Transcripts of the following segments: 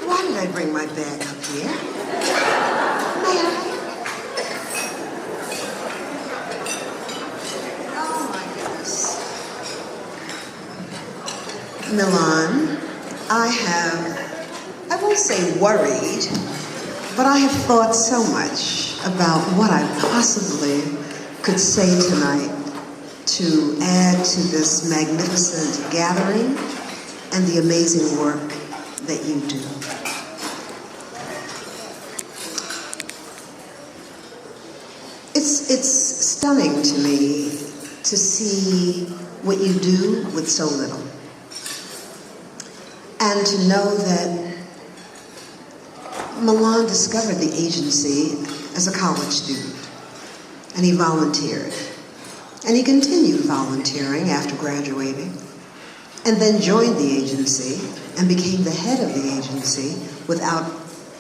Why did I bring my bag up here? May I? Oh my goodness. Milan, I won't say worried, but I have thought so much about what I possibly could say tonight to add to this magnificent gathering and the amazing work that you do. It's stunning to me to see what you do with so little. And to know that Milan discovered the agency as a college student. And he volunteered. And he continued volunteering after graduating. And then joined the agency and became the head of the agency without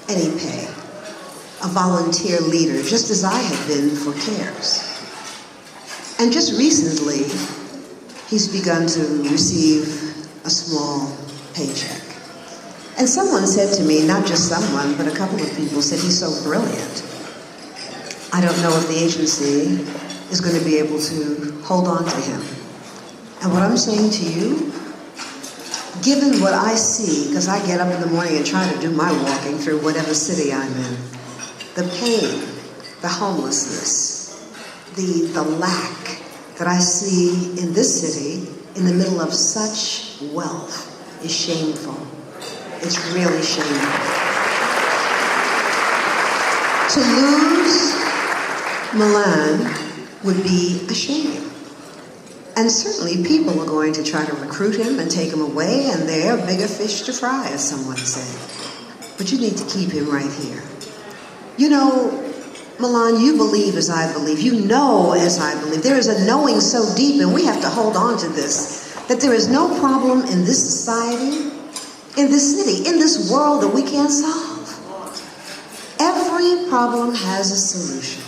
any pay. A volunteer leader, just as I had been for CARES. And just recently, he's begun to receive a small paycheck. And someone said to me, not just someone, but a couple of people said he's so brilliant. I don't know if the agency is going to be able to hold on to him. And what I'm saying to you, given what I see, because I get up in the morning and try to do my walking through whatever city I'm in, the pain, the homelessness, the lack that I see in this city in the middle of such wealth is shameful. It's really shameful. To lose Milan would be a shame. And certainly people are going to try to recruit him and take him away, and they're bigger fish to fry, as someone said. But you need to keep him right here. You know, Milan, you believe as I believe. You know as I believe. There is a knowing so deep, and we have to hold on to this, that there is no problem in this society, in this city, in this world that we can't solve. Every problem has a solution.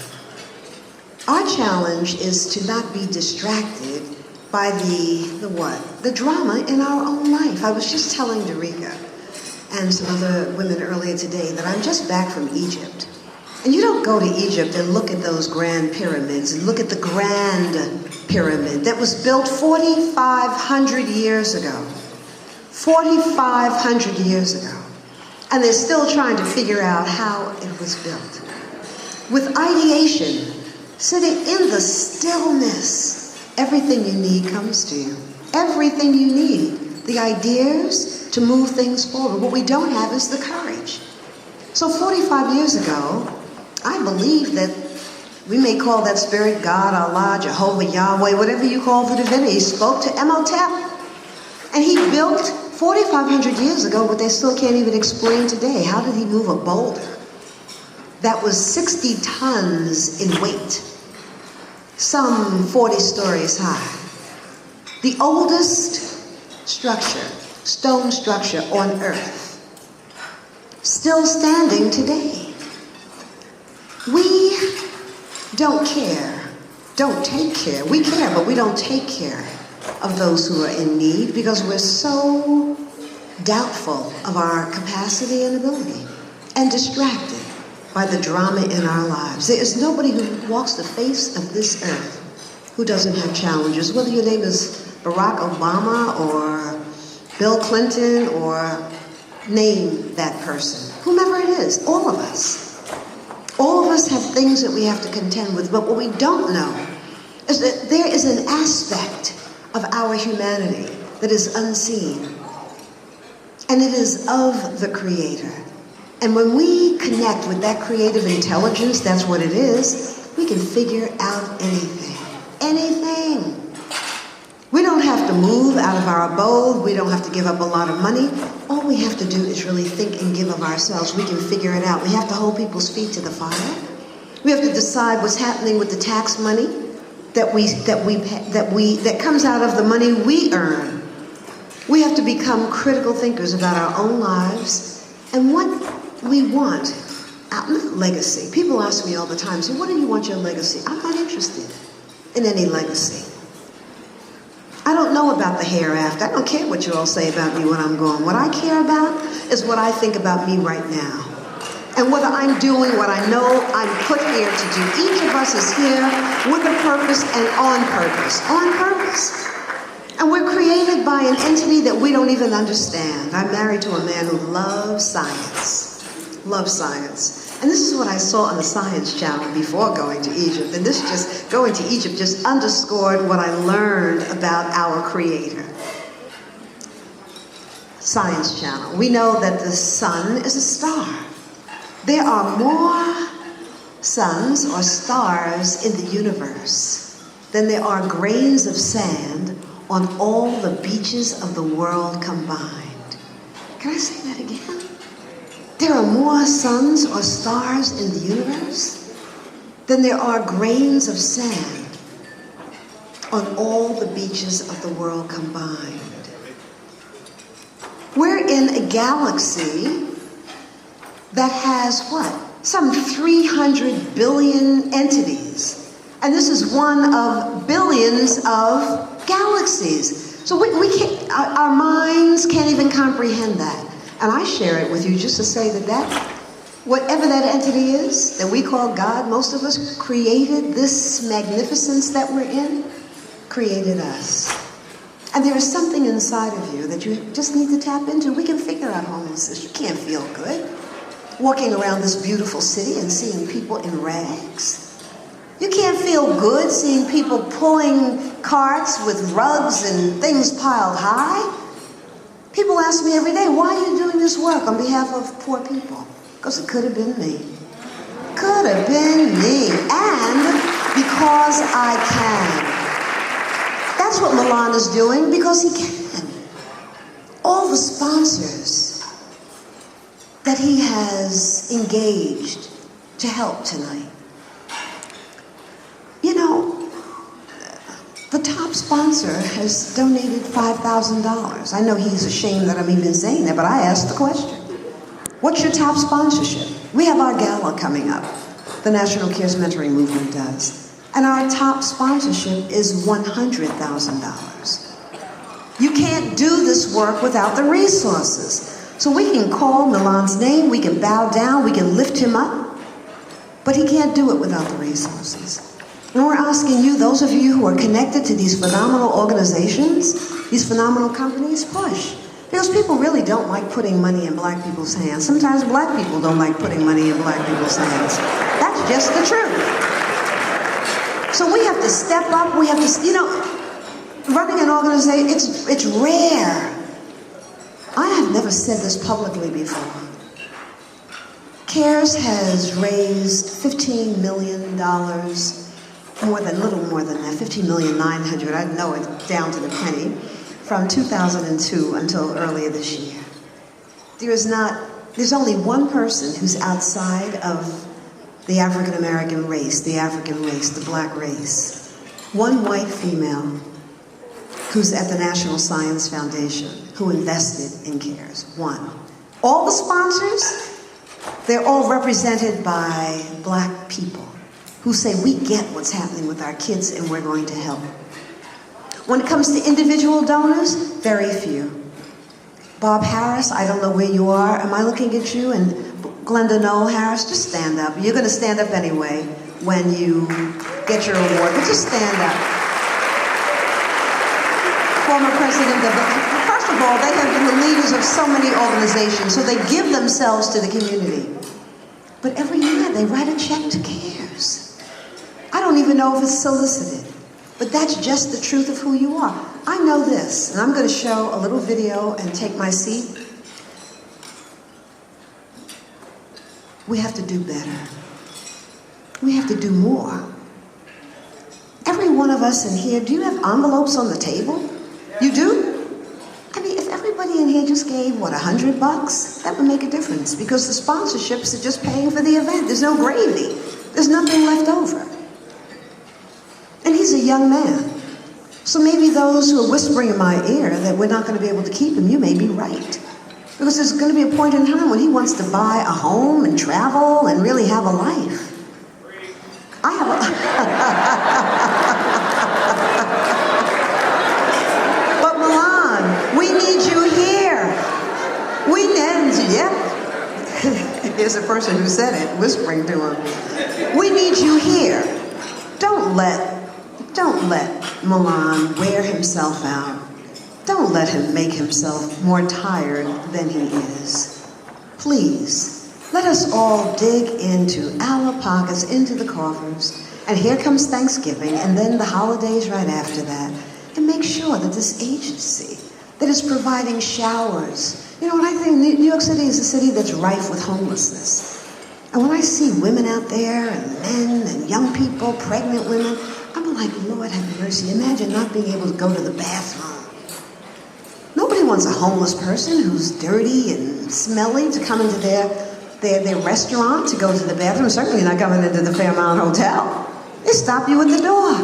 Our challenge is to not be distracted by the drama in our own life. I was just telling Derica and some other women earlier today that I'm just back from Egypt. And you don't go to Egypt and look at those grand pyramids and look at the grand pyramid that was built 4,500 years ago. 4,500 years ago. And they're still trying to figure out how it was built. With ideation, sitting in the stillness, everything you need comes to you. Everything you need. The ideas to move things forward. What we don't have is the courage. So 45 years ago, I believe that we may call that spirit God, Allah, Jehovah, Yahweh, whatever you call the divinity, spoke to Imhotep. And he built 4,500 years ago what they still can't even explain today. How did he move a boulder that was 60 tons in weight, some 40 stories high? The oldest structure, stone structure on earth, still standing today. We don't take care. We care, but we don't take care of those who are in need because we're so doubtful of our capacity and ability and distracted by the drama in our lives. There is nobody who walks the face of this earth who doesn't have challenges, whether your name is Barack Obama or Bill Clinton or name that person, whomever it is, all of us. All of us have things that we have to contend with, but what we don't know is that there is an aspect of our humanity that is unseen, and it is of the Creator. And when we connect with that creative intelligence, that's what it is, we can figure out anything. Anything. We don't have to move out of our abode. We don't have to give up a lot of money. All we have to do is really think and give of ourselves. We can figure it out. We have to hold people's feet to the fire. We have to decide what's happening with the tax money that comes out of the money we earn. We have to become critical thinkers about our own lives and what we want. Legacy. People ask me all the time, say, what do you want your legacy? I'm not interested in any legacy. I don't know about the hereafter. I don't care what you all say about me when I'm gone. What I care about is what I think about me right now. And whether I'm doing what I know I'm put here to do. Each of us is here with a purpose and on purpose. On purpose. And we're created by an entity that we don't even understand. I'm married to a man who loves science. Loves science. And this is what I saw on the Science Channel before going to Egypt. And this just, going to Egypt just underscored what I learned about our Creator. Science Channel. We know that the sun is a star. There are more suns or stars in the universe than there are grains of sand on all the beaches of the world combined. Can I say that again? There are more suns or stars in the universe than there are grains of sand on all the beaches of the world combined. We're in a galaxy that has what? Some 300 billion entities. And this is one of billions of galaxies. So we can't, our minds can't even comprehend that. And I share it with you just to say that whatever that entity is that we call God, most of us created this magnificence that we're in, created us. And there is something inside of you that you just need to tap into. We can figure out homelessness. You can't feel good walking around this beautiful city and seeing people in rags. You can't feel good seeing people pulling carts with rugs and things piled high. People ask me every day, why are you doing this work on behalf of poor people? Because it could have been me. Could have been me. And because I can. That's what Milan is doing, because he can. All the sponsors that he has engaged to help tonight. You know, the top sponsor has donated $5,000. I know he's ashamed that I'm even saying that, but I asked the question. What's your top sponsorship? We have our Gala coming up. The National Cares Mentoring Movement does. And our top sponsorship is $100,000. You can't do this work without the resources. So we can call Milan's name, we can bow down, we can lift him up, but he can't do it without the resources. And we're asking you, those of you who are connected to these phenomenal organizations, these phenomenal companies, push. Because people really don't like putting money in black people's hands. Sometimes black people don't like putting money in black people's hands. That's just the truth. So we have to step up, we have to, you know, running an organization, it's rare. I have never said this publicly before. CARES has raised $15 million, little more than that, $15,900,000, I know it down to the penny, from 2002 until earlier this year. There's only one person who's outside of the African American race, the black race. One white female who's at the National Science Foundation, who invested in CARES. One. All the sponsors, they're all represented by black people who say, we get what's happening with our kids and we're going to help. When it comes to individual donors, very few. Bob Harris, I don't know where you are. Am I looking at you? And Glenda Noel Harris, just stand up. You're going to stand up anyway when you get your award, but just stand up. Former president of first of all, they have been the leaders of so many organizations, so they give themselves to the community. But every year they write a check to CARES. I don't even know if it's solicited, but that's just the truth of who you are. I know this, and I'm going to show a little video and take my seat. We have to do better. We have to do more. Every one of us in here, do you have envelopes on the table? You do? I mean, if everybody in here just gave, what, $100? That would make a difference, because the sponsorships are just paying for the event. There's no gravy. There's nothing left over. And he's a young man. So maybe those who are whispering in my ear that we're not going to be able to keep him, you may be right. Because there's going to be a point in time when he wants to buy a home and travel and really have a life. I have a... We need, yep. There's a person who said it, whispering to him. We need you here. Don't let Milan wear himself out. Don't let him make himself more tired than he is. Please, let us all dig into our pockets, into the coffers, and here comes Thanksgiving, and then the holidays right after that, and make sure that this agency that is providing showers. You know, when I think New York City is a city that's rife with homelessness. And when I see women out there, and men, and young people, pregnant women, I'm like, Lord have mercy. Imagine not being able to go to the bathroom. Nobody wants a homeless person who's dirty and smelly to come into their restaurant to go to the bathroom. Certainly not coming into the Fairmount Hotel. They stop you at the door.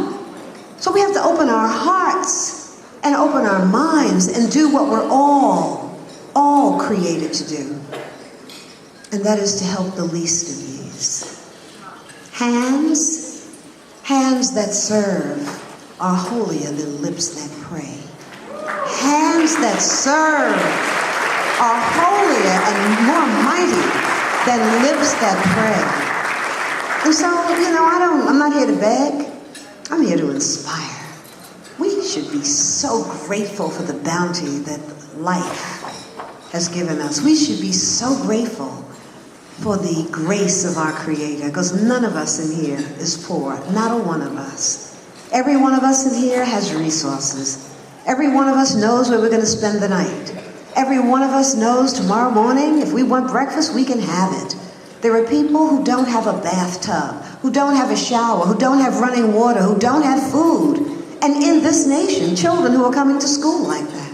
So we have to open our hearts and open our minds and do what we're all created to do. And that is to help the least of these. Hands that serve are holier than lips that pray. Hands that serve are holier and more mighty than lips that pray. And so, you know, I'm not here to beg. I'm here to inspire. We should be so grateful for the bounty that life has given us. We should be so grateful for the grace of our Creator, because none of us in here is poor, not a one of us. Every one of us in here has resources. Every one of us knows where we're going to spend the night. Every one of us knows tomorrow morning, if we want breakfast, we can have it. There are people who don't have a bathtub, who don't have a shower, who don't have running water, who don't have food. And in this nation, children who are coming to school like that.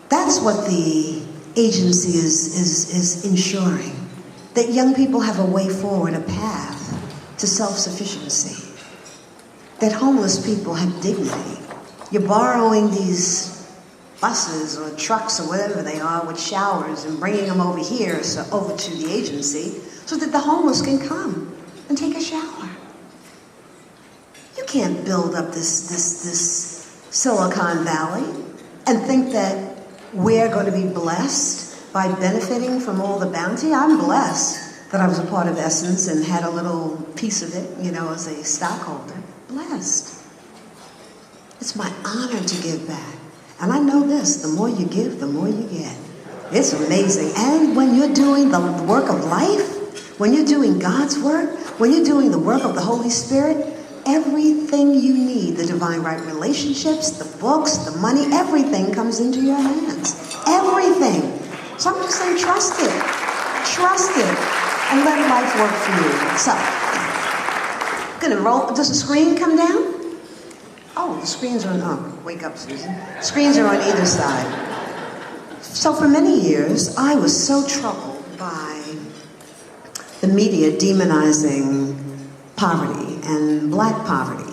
That's what the agency is ensuring. That young people have a way forward, a path to self-sufficiency. That homeless people have dignity. You're borrowing these buses or trucks or whatever they are with showers and bringing them over here, so over to the agency, so that the homeless can come and take a shower. You can't build up this Silicon Valley and think that we're going to be blessed by benefiting from all the bounty. I'm blessed that I was a part of Essence and had a little piece of it, you know, as a stockholder. Blessed. It's my honor to give back. And I know this, the more you give, the more you get. It's amazing. And when you're doing the work of life, when you're doing God's work, when you're doing the work of the Holy Spirit, everything you need, the divine right relationships, the books, the money, everything comes into your hands. Everything. So I'm just saying, trust it. Trust it. And let life work for you. So, I'm gonna roll. Does the screen come down? Oh, the screens are on. Oh, wake up, Susan. Screens are on either side. So for many years, I was so troubled by the media demonizing poverty and black poverty.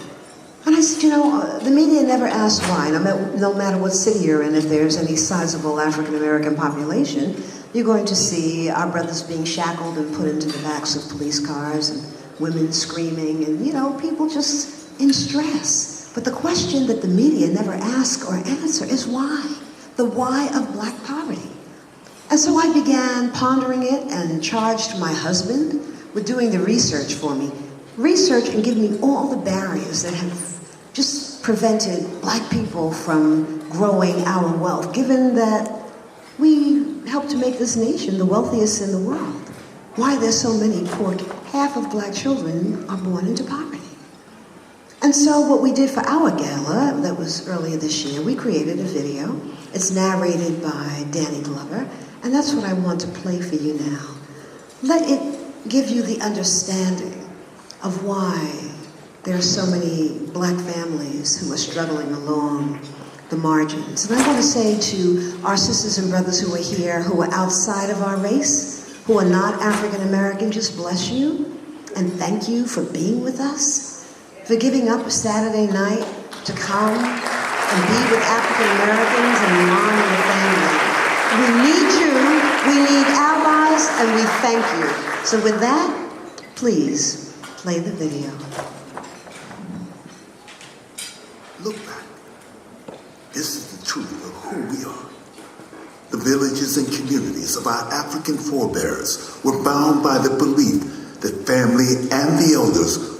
And I said, you know, the media never asks why. No matter what city you're in, if there's any sizable African-American population, you're going to see our brothers being shackled and put into the backs of police cars and women screaming and, you know, people just in stress. But the question that the media never ask or answer is why? The why of black poverty. And so I began pondering it and charged my husband with doing the research for me. Research and give me all the barriers that have just prevented black people from growing our wealth, given that we helped to make this nation the wealthiest in the world. Why there's so many poor, half of black children are born into poverty. And so what we did for our gala, that was earlier this year, we created a video. It's narrated by Danny Glover, and that's what I want to play for you now. Let it give you the understanding of why there are so many black families who are struggling along the margins. And I want to say to our sisters and brothers who are here, who are outside of our race, who are not African American, just bless you and thank you for being with us, for giving up a Saturday night to come and be with African Americans and mom and family. We need you, we need allies, and we thank you. So with that, please play the video. Look back. This is the truth of who we are. villages and communities of our African forebears were bound by the belief that family and the elders